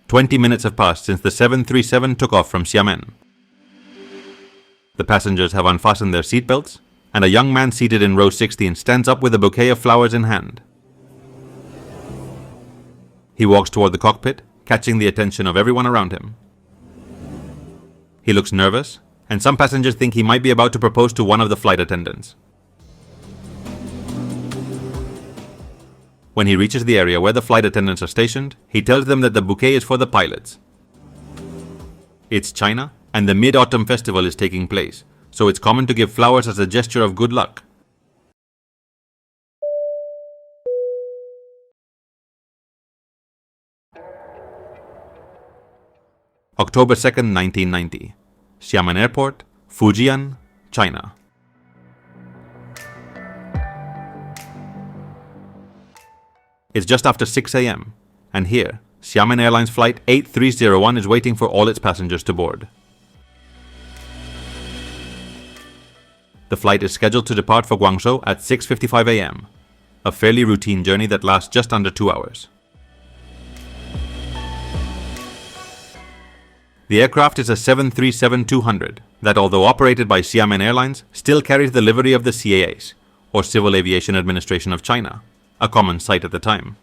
20 minutes have passed since the 737 took off from Xiamen. The passengers have unfastened their seatbelts, and a young man seated in row 16 stands up with a bouquet of flowers in hand. He walks toward the cockpit, catching the attention of everyone around him. He looks nervous, and some passengers think he might be about to propose to one of the flight attendants. When he reaches the area where the flight attendants are stationed, he tells them that the bouquet is for the pilots. It's China, and the Mid-Autumn Festival is taking place, so it's common to give flowers as a gesture of good luck. October 2nd, 1990. Xiamen Airport, Fujian, China. It's just after 6 a.m., and here, Xiamen Airlines Flight 8301 is waiting for all its passengers to board. The flight is scheduled to depart for Guangzhou at 6:55 a.m., a fairly routine journey that lasts just under 2 hours. The aircraft is a 737-200 that, although operated by Xiamen Airlines, still carries the livery of the CAAC, or Civil Aviation Administration of China, a common sight at the time.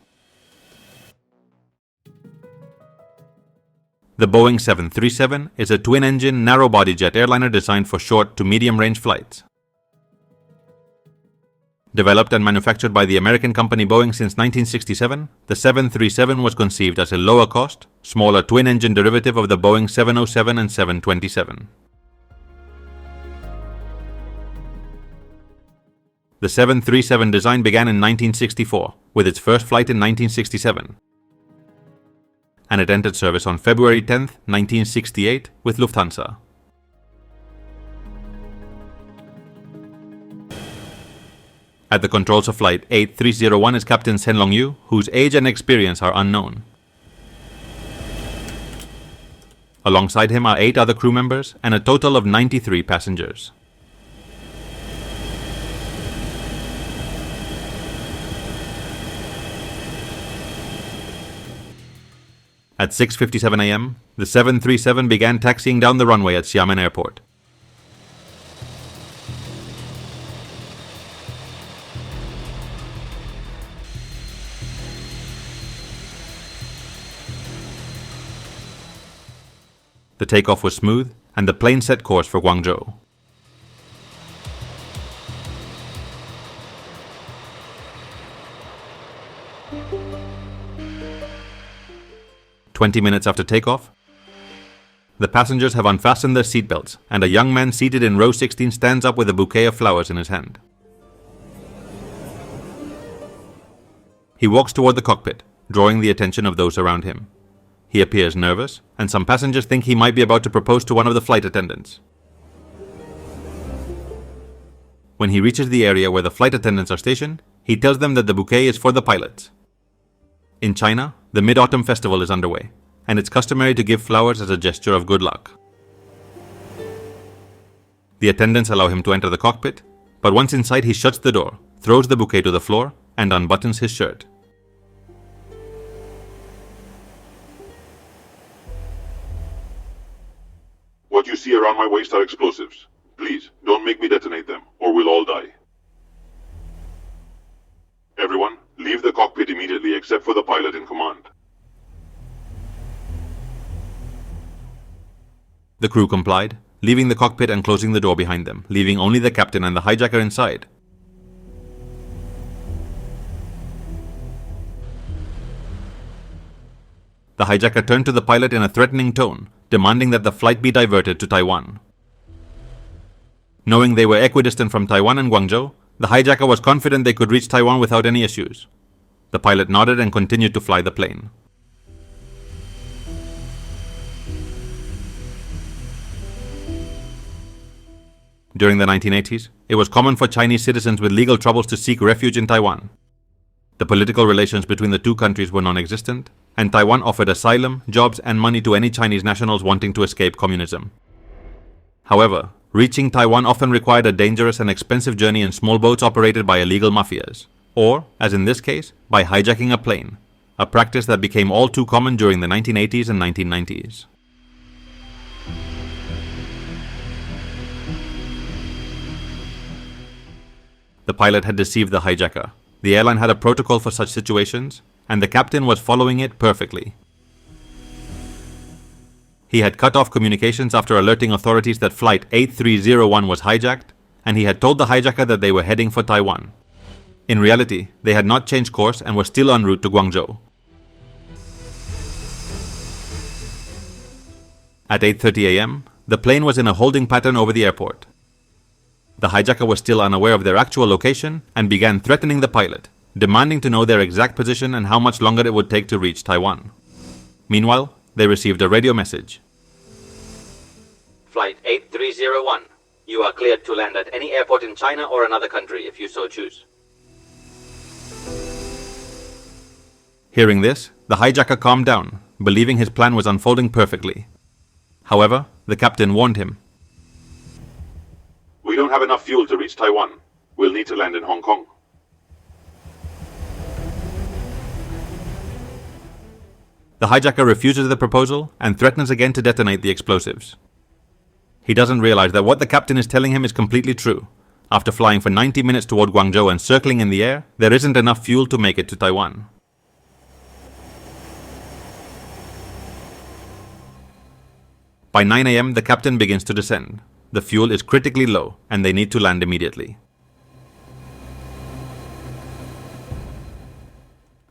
The Boeing 737 is a twin-engine, narrow-body jet airliner designed for short to medium-range flights. Developed and manufactured by the American company Boeing since 1967, the 737 was conceived as a lower-cost, smaller twin-engine derivative of the Boeing 707 and 727. The 737 design began in 1964, with its first flight in 1967, and it entered service on February 10, 1968, with Lufthansa. At the controls of Flight 8301 is Captain Senlong Yu, whose age and experience are unknown. Alongside him are 8 other crew members and a total of 93 passengers. At 6:57 a.m., the 737 began taxiing down the runway at Xiamen Airport. The takeoff was smooth, and the plane set course for Guangzhou. "20 minutes after takeoff, the passengers have unfastened their seatbelts, and a young man seated in row 16 stands up with a bouquet of flowers in his hand. He walks toward the cockpit, drawing the attention of those around him. He appears nervous, and some passengers think he might be about to propose to one of the flight attendants. When he reaches the area where the flight attendants are stationed, he tells them that the bouquet is for the pilots. In China, the Mid-Autumn Festival is underway, and it's customary to give flowers as a gesture of good luck. The attendants allow him to enter the cockpit, but once inside he shuts the door, throws the bouquet to the floor, and unbuttons his shirt. "What you see around my waist are explosives. Please, don't make me detonate them, or we'll all die. Everyone, leave the cockpit immediately except for the pilot in command." The crew complied, leaving the cockpit and closing the door behind them, leaving only the captain and the hijacker inside. The hijacker turned to the pilot in a threatening tone, demanding that the flight be diverted to Taiwan. Knowing they were equidistant from Taiwan and Guangzhou, the hijacker was confident they could reach Taiwan without any issues. The pilot nodded and continued to fly the plane. During the 1980s, it was common for Chinese citizens with legal troubles to seek refuge in Taiwan. The political relations between the two countries were non-existent, and Taiwan offered asylum, jobs, and money to any Chinese nationals wanting to escape communism. However, reaching Taiwan often required a dangerous and expensive journey in small boats operated by illegal mafias, or, as in this case, by hijacking a plane, a practice that became all too common during the 1980s and 1990s. The pilot had deceived the hijacker. The airline had a protocol for such situations, and the captain was following it perfectly. He had cut off communications after alerting authorities that Flight 8301 was hijacked, and he had told the hijacker that they were heading for Taiwan. In reality, they had not changed course and were still en route to Guangzhou. At 8:30 a.m., the plane was in a holding pattern over the airport. The hijacker was still unaware of their actual location and began threatening the pilot, demanding to know their exact position and how much longer it would take to reach Taiwan. Meanwhile, they received a radio message. Flight 8301, you are cleared to land at any airport in China or another country if you so choose. Hearing this, the hijacker calmed down, believing his plan was unfolding perfectly. However, the captain warned him. We don't have enough fuel to reach Taiwan. We'll need to land in Hong Kong. The hijacker refuses the proposal and threatens again to detonate the explosives. He doesn't realize that what the captain is telling him is completely true. After flying for 90 minutes toward Guangzhou and circling in the air, there isn't enough fuel to make it to Taiwan. By 9 a.m., the captain begins to descend. The fuel is critically low, and they need to land immediately.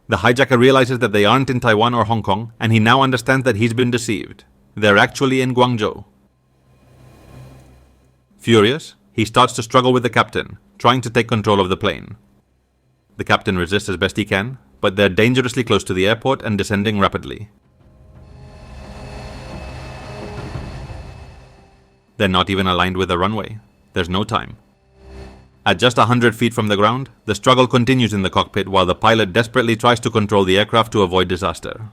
The hijacker realizes that they aren't in Taiwan or Hong Kong, and he now understands that he's been deceived. They're actually in Guangzhou. Furious, he starts to struggle with the captain, trying to take control of the plane. The captain resists as best he can, but they're dangerously close to the airport and descending rapidly. They're not even aligned with the runway. There's no time. At just 100 feet from the ground, the struggle continues in the cockpit while the pilot desperately tries to control the aircraft to avoid disaster.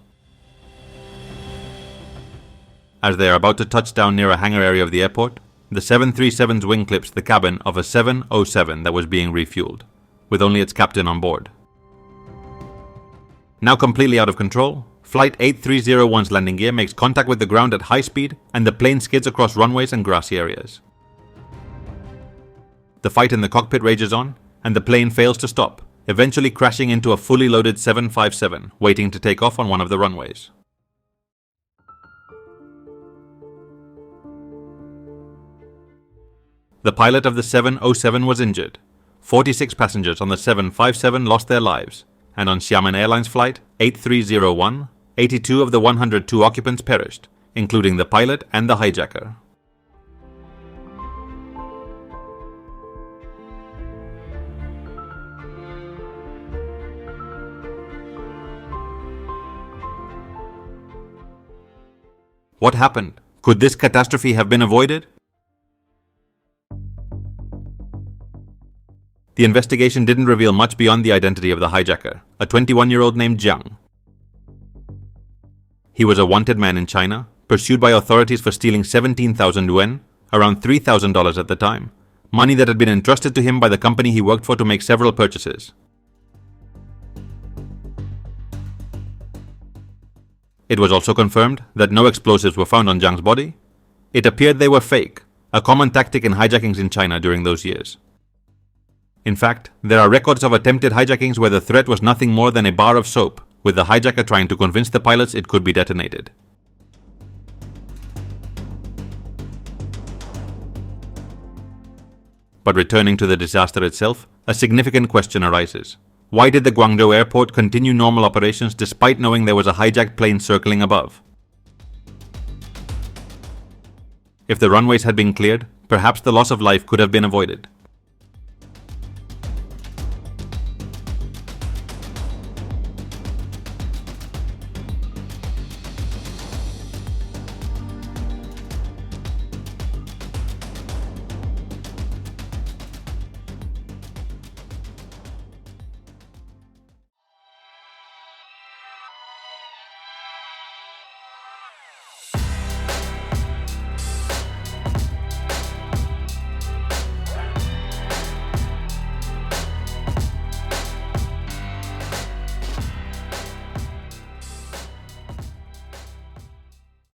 As they are about to touch down near a hangar area of the airport, the 737's wing clips the cabin of a 707 that was being refueled, with only its captain on board. Now completely out of control, Flight 8301's landing gear makes contact with the ground at high speed, and the plane skids across runways and grassy areas. The fight in the cockpit rages on, and the plane fails to stop, eventually crashing into a fully loaded 757 waiting to take off on one of the runways. The pilot of the 707 was injured. 46 passengers on the 757 lost their lives, and on Xiamen Airlines Flight 8301, 82 of the 102 occupants perished, including the pilot and the hijacker. What happened? Could this catastrophe have been avoided? The investigation didn't reveal much beyond the identity of the hijacker, a 21-year-old named Jiang. He was a wanted man in China, pursued by authorities for stealing 17,000 yuan, around $3,000 at the time, money that had been entrusted to him by the company he worked for to make several purchases. It was also confirmed that no explosives were found on Jiang's body. It appeared they were fake, a common tactic in hijackings in China during those years. In fact, there are records of attempted hijackings where the threat was nothing more than a bar of soap, with the hijacker trying to convince the pilots it could be detonated. But returning to the disaster itself, a significant question arises. Why did the Guangzhou airport continue normal operations despite knowing there was a hijacked plane circling above? If the runways had been cleared, perhaps the loss of life could have been avoided.